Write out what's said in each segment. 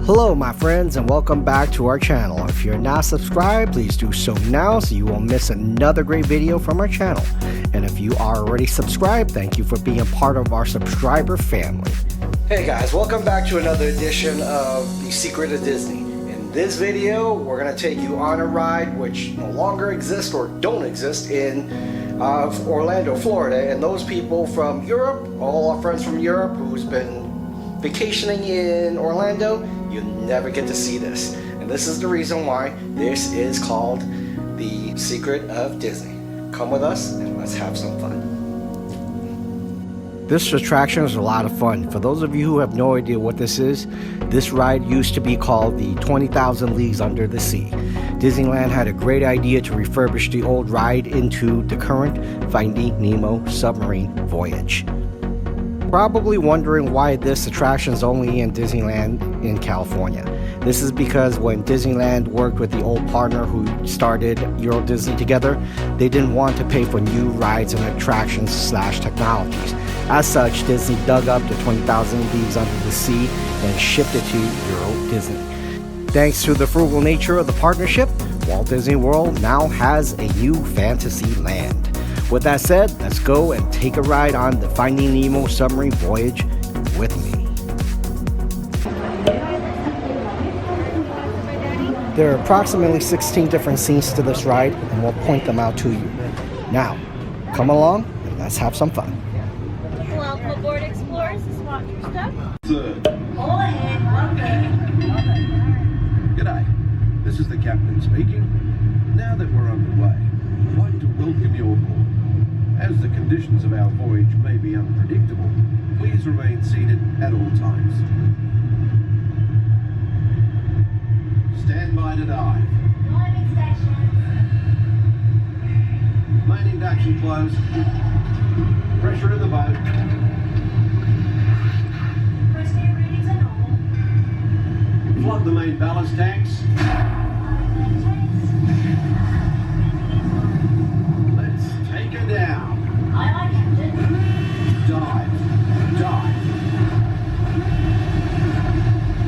Hello my friends and welcome back to our channel. If you're not subscribed, please do so now so you won't miss another great video from our channel. And if you are already subscribed, thank you for being a part of our subscriber family. Hey guys, welcome back to another edition of The Secret of Disney. In this video, we're going to take you on a ride which no longer exists or don't exist in Orlando, Florida. And those people from Europe, all our friends from Europe who's been vacationing in Orlando, you never get to see this. And this is the reason why this is called The Secret of Disney. Come with us and let's have some fun. This attraction is a lot of fun. For those of you who have no idea what this is, this ride used to be called the 20,000 Leagues Under the Sea. Disneyland had a great idea to refurbish the old ride into the current Finding Nemo Submarine Voyage. Probably wondering why this attraction is only in Disneyland in California. This is because when Disneyland worked with the old partner who started Euro Disney together, they didn't want to pay for new rides and attractions / technologies. As such, Disney dug up the 20,000 Leagues Under the Sea and shipped it to Euro Disney. Thanks to the frugal nature of the partnership, Walt Disney World now has a new fantasy land. With that said, let's go and take a ride on the Finding Nemo Submarine Voyage with me. There are approximately 16 different scenes to this ride, and we'll point them out to you. Now, come along and let's have some fun. Welcome aboard, explorers. Swap your stuff. All ahead, G'day, this is the captain speaking. Now that we're underway, I'd like to welcome you aboard. As the conditions of our voyage may be unpredictable, please remain seated at all times. Stand by to dive. Diving station. Main induction closed. Pressure in the boat. First air readings are normal. Flood the main ballast tanks. Let's take her down. Aye, aye, Captain. Dive. Dive.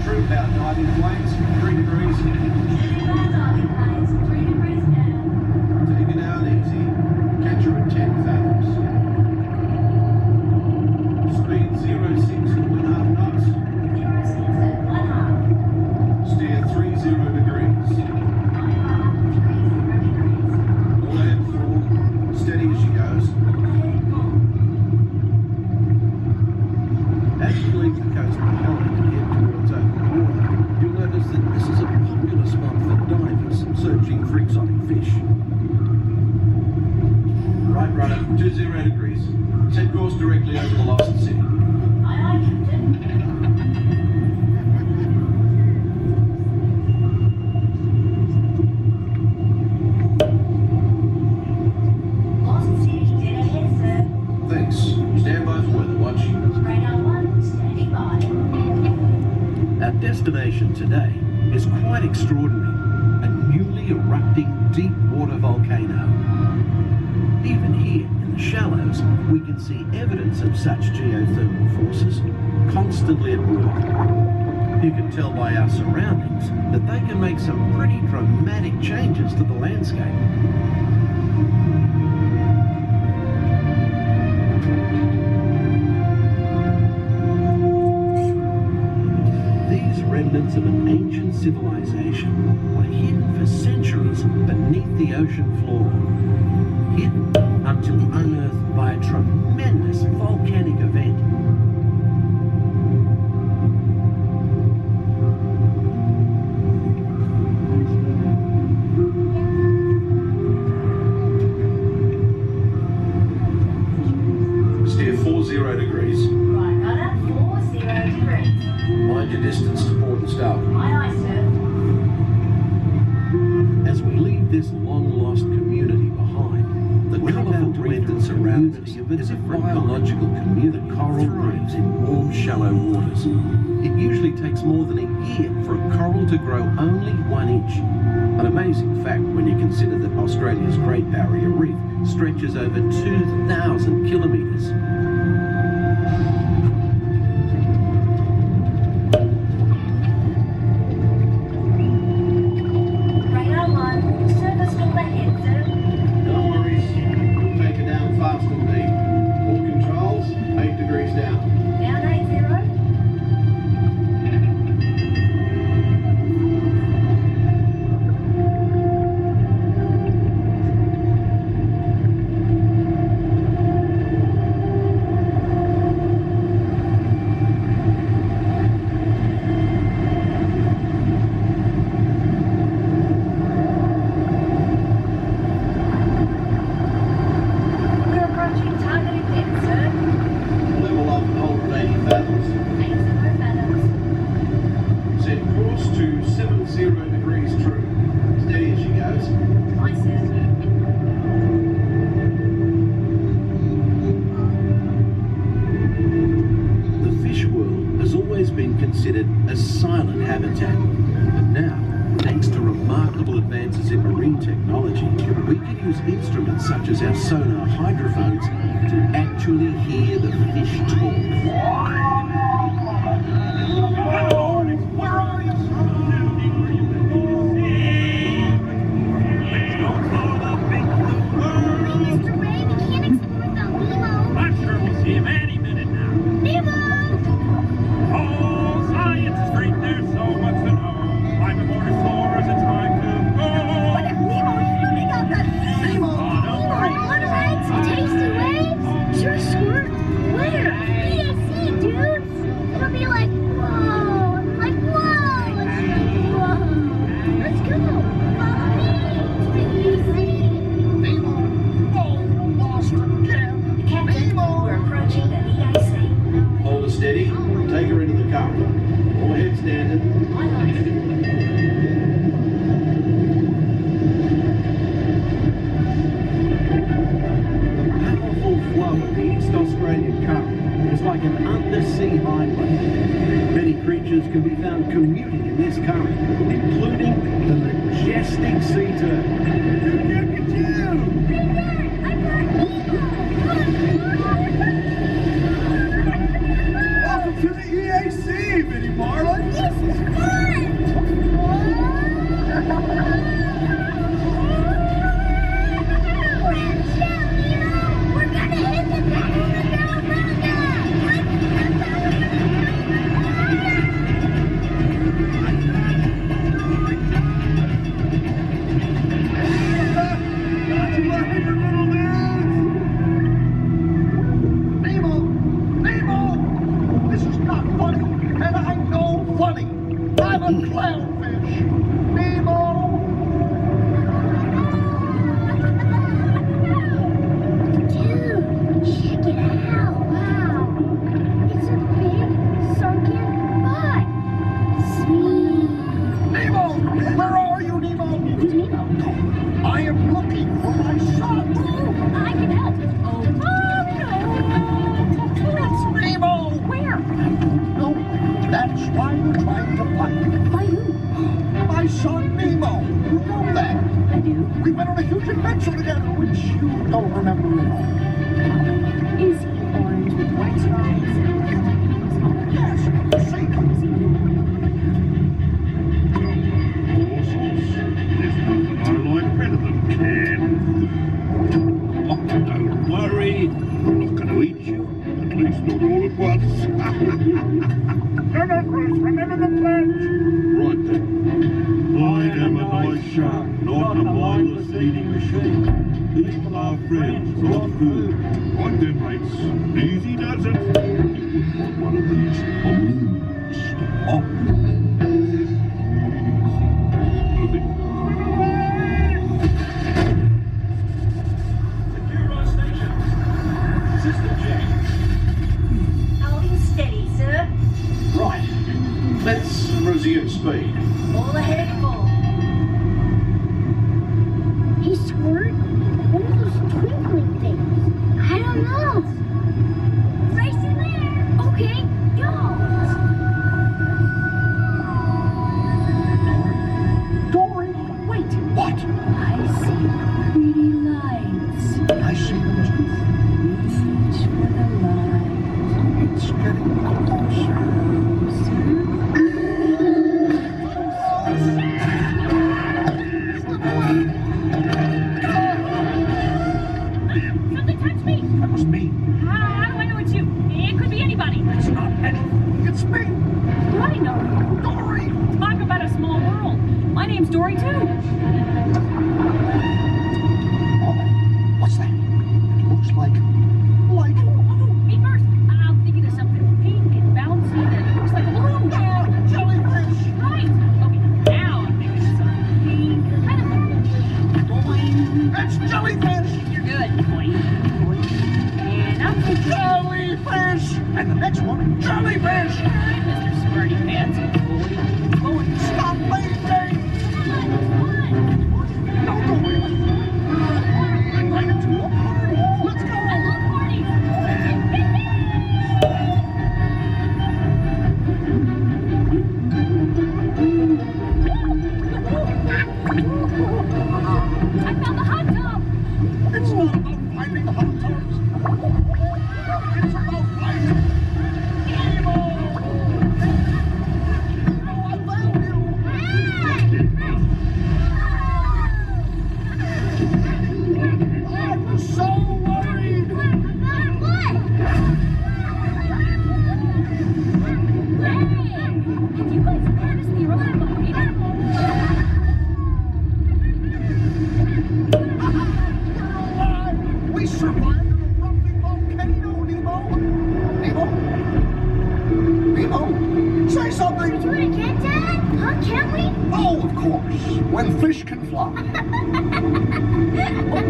True power diving planes, 3 degrees. Sitting by diving planes, 3 degrees down. Take it down easy. Catch her at 10 fathoms. Speed 06 at 1.5 knots. 06 at 1/2. Steer 30 degrees. Aye, aye, 30 degrees. All ahead full. Steady as she goes. Ahead full. As you leave the coast behind and head towards open water, you'll notice that this is a popular spot for divers searching for exotic fish. Right rudder, 20 degrees. Set course directly over the Lost City. Aye, aye, Captain. Lost City, dead ahead, sir. Thanks. Stand by for weather watch. Radar 1, standing by. Our destination today is quite extraordinary. A newly erupting deep water volcano. Even here in the shallows, we can see evidence of such geothermal forces constantly at work. You can tell by our surroundings that they can make some pretty dramatic changes to the landscape. These remnants of an ancient civilization were hidden for centuries beneath the ocean floor. Hidden until unearthed by a tremendous volcanic event. Steer 40 degrees. Right rudder, 40 degrees. Mind your distance to port and starboard. Aye, aye, sir. As we leave this long-lost community behind, the colourful reef that surrounds us is a biological community that coral thrives in warm, shallow waters. It usually takes more than a year for a coral to grow only 1 inch. An amazing fact when you consider that Australia's Great Barrier Reef stretches over 2,000 kilometres. 0 degrees true. Steady as she goes. I said. The fish world has always been considered a silent habitat. But now, thanks to remarkable advances in marine technology, we can use instruments such as our sonar hydrophones to actually hear the fish talk. Steady, take her into the current. All ahead standard. The powerful flow of the East Australian current is like an undersea highway. Many creatures can be found commuting in this current, including the majestic sea turtle. To the EAC, Vinnie Marlin! This is fun! We're gonna hit the Clownfish! Nemo! Dude, check it out. Wow. It's a big sunken butt. Sweet. Nemo! Where are you, Nemo? Who's Nemo? I am looking for my son! Oh, I can help. Oh, no. It's Nemo! Where? No, that's why we're trying to find him. By who? My son, Nemo. You know that. I do. We went on a huge adventure together, which you don't remember at all. Is he orange with white stripes? Yes, see? There's nothing I like better than Ken. Oh, don't worry, I'm not going to eat you, at least not all at once. No, Bruce, remember the pledge. Right then. I am a nice shark, not a mindless eating machine. Eat our friends, not food. Right then, mates. Easy does it. You wouldn't want one of these balloons. Oh. Secure our station. System check. Holding steady, sir. Right. Let's resume speed. All ahead full. Hey, Squirt, what are those twinkling things? I don't know. Racing there. Okay, go. Dory! Wait. What? I see pretty lights. I see them too. Reach for the light. It's getting closer. Something touched me. That was me. How do I know it's you? It could be anybody. It's not anything. It's me. Do I know? Dory! Talk about a small world. My name's Dory, too. Oh, what's that? It looks like... Oh, me first. I'm thinking of something pink and bouncy that looks like a balloon. Jellyfish! Right. Okay, now I'm thinking of something pink. Kind of boing. It's jellyfish! You're good. Boing, boing. And I'm thinking... Jellyfish! And the next one, jellyfish! Mr. Smarty Pants. Stop bleeding! Don't go away. I'm invited to a party. Let's go. I love parties. I found the hot tub. It's not about finding the hot tubs. It's about finding Nemo. I found you. I was so worried. Have you guys noticed the eruption volcano? We survived an erupting volcano, Nemo. Nemo? Nemo? Say something. Do it again, Dad? Huh? Can we? Oh, of course. When fish can fly.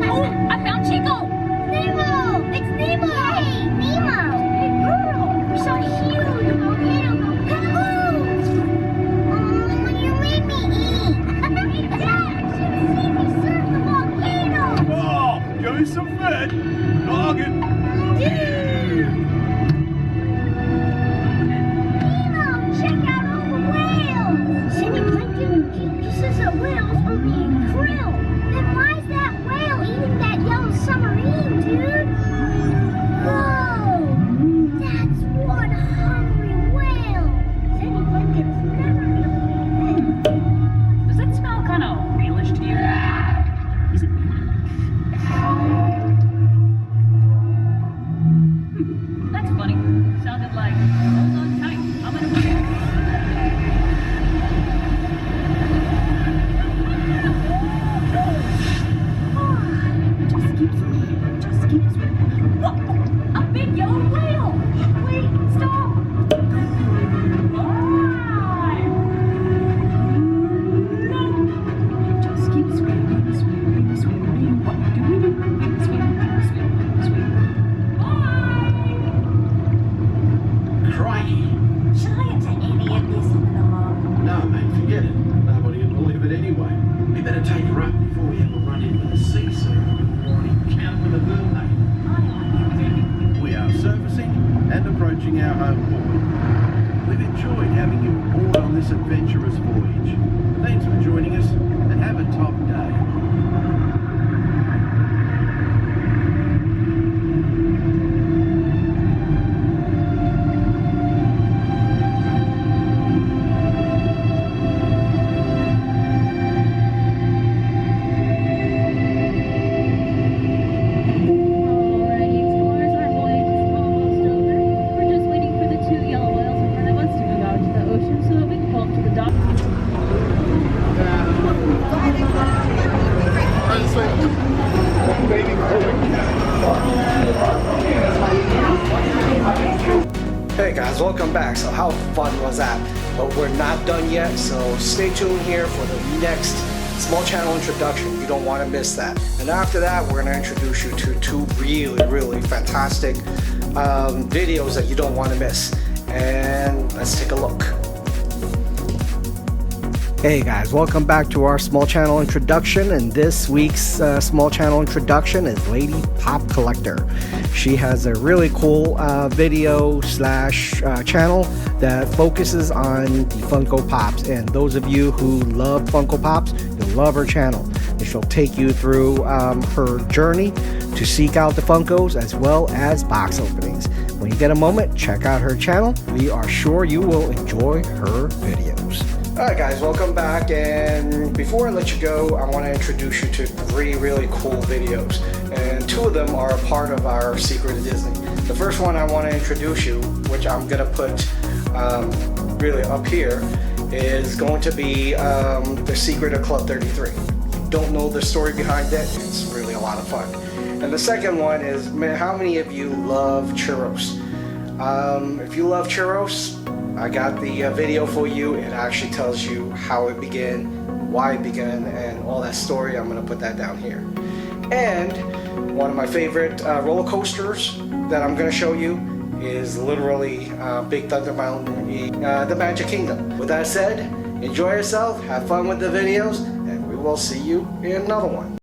Oh, I found Chico! Nemo! It's Nemo! Hey, Nemo! Hey, girl! We saw a huge volcano go kaboom! Oh, you made me eat! Dad, you should see me surf the volcano! Oh, give me some food. Noggin. Nemo, check out all the whales! Cindy Plankton just says that whales are being grilled. Then why is that whale eating that yellow submarine, dude? Whoa! That's one hungry whale! Cindy Plankton's never gonna believe this. Does that smell kind of realish to you? Is it me? That's funny. Sounded like, hold on tight, I'm gonna win. Just keep swimming. Whoa! A big yellow whale! Wait, stop! Alive! No! Just keep swimming, swimming, swimming. What do we do? Swim, swim, swim. Bye! Crikey. Should I into any of this in the log? No, mate, forget it. Nobody would believe it anyway. We better take her up before we have a run in with the sea soon. We're already camped with a mermaid. We are surfacing and approaching our home port. We've enjoyed having you aboard on this adventurous voyage. Thanks for joining us and have a top day. Alrighty, explorers, our voyage is almost over. We're just waiting for the two yellow whales in front of us to move out into the ocean so that we can pull up to the dock. Hey guys, welcome back. So how fun was that? But we're not done yet, so stay tuned here for the next small channel introduction. You don't want to miss that. And after that, we're going to introduce you to two really fantastic videos that you don't want to miss. And let's take a look. Hey guys, welcome back to our small channel introduction, and this week's small channel introduction is Lady Pop Collector. She has a really cool video slash channel that focuses on the Funko Pops, and those of you who love Funko Pops, you'll love her channel. And she'll take you through her journey to seek out the Funkos as well as box openings. When you get a moment, check out her channel. We are sure you will enjoy her videos. Alright guys, welcome back, and before I let you go, I want to introduce you to three really cool videos, and two of them are a part of our Secret of Disney. The first one I want to introduce you, which I'm going to put really up here, is going to be The Secret of Club 33. If you don't know the story behind it, it's really a lot of fun. And the second one is, man, how many of you love churros? If you love churros, I got the video for you. It actually tells you how it began, why it began, and all that story. I'm going to put that down here. And one of my favorite roller coasters that I'm going to show you is literally Big Thunder Mountain in the Magic Kingdom. With that said, enjoy yourself, have fun with the videos, and we will see you in another one.